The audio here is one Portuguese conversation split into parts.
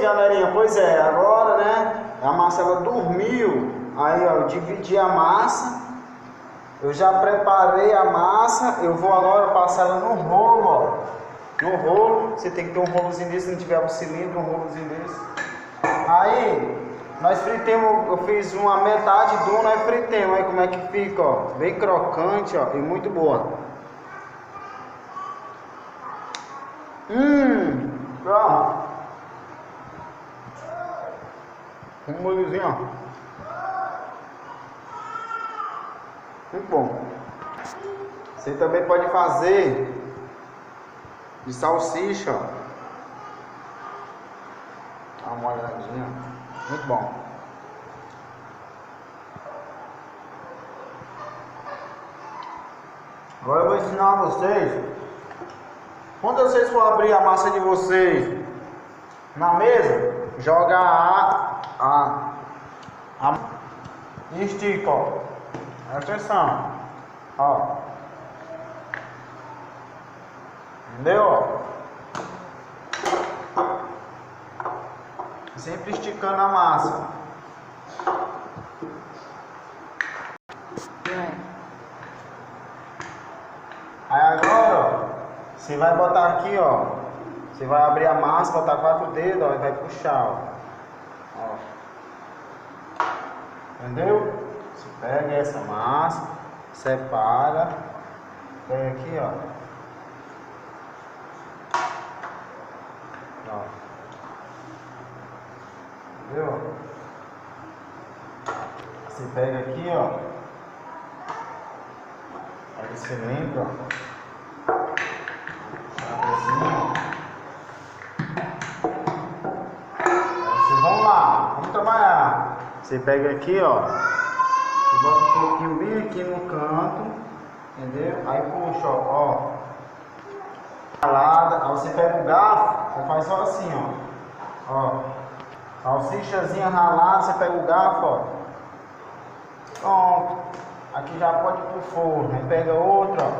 galerinha, pois é, agora, né, a massa ela dormiu, aí ó, eu dividi a massa, eu já preparei a massa, eu vou agora passar ela no rolo, ó, no rolo, você tem que ter um rolozinho desse, se não tiver um cilindro, um rolozinho desse, aí, nós fritemos, eu fiz uma metade do, nós fritemos, aí como é que fica, ó, bem crocante, ó, e muito boa. Pronto. Um molhozinho, ó. Muito bom. Você também pode fazer de salsicha, ó. Dá uma olhadinha. Muito bom. Agora eu vou ensinar a vocês. Quando vocês for abrir a massa de vocês na mesa, joga e estica, ó. Atenção, ó. Entendeu? Sempre esticando a massa. Aí agora, ó, você vai botar aqui, ó. Você vai abrir a massa, botar 4 dedos, ó, e vai puxar, ó. Entendeu? Você pega essa massa, separa, pega aqui, ó. Entendeu? Você pega aqui, ó. Pega esse cilindro, ó. Vamos lá, vamos trabalhar. Você pega aqui, ó, e bota um pouquinho bem aqui no canto, entendeu? Aí puxa, ó, ralada. Aí você pega o garfo, você faz só assim, ó, salsichazinha ralada, você pega o garfo, ó, pronto. Aqui já pode ir pro forno. Aí pega outra, ó.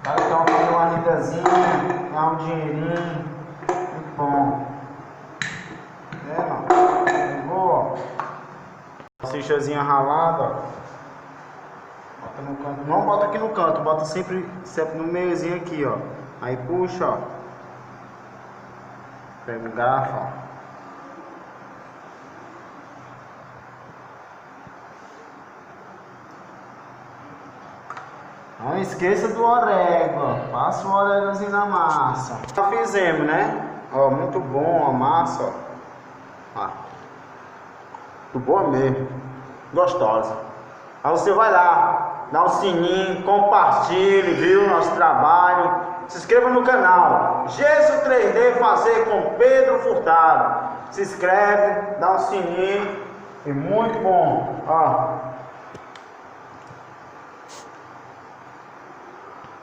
Vai então fazer uma ridazinha, dar um dinheirinho, muito bom. Ó. Salsichazinha ralada, ó. Bota no canto, não bota aqui no canto, bota sempre no meiozinho aqui, ó. Aí puxa, ó. Pega o garfo, ó. Não esqueça do orégano, passa o oréganozinho na massa. Já fizemos, né? Ó, muito bom a massa, ó. Muito boa mesmo, gostosa. Aí você vai lá, dá um sininho, compartilhe, viu, nosso trabalho. Se inscreva no canal Gesso 3D Fazer com Pedro Furtado. Se inscreve, dá um sininho, e muito bom, ó.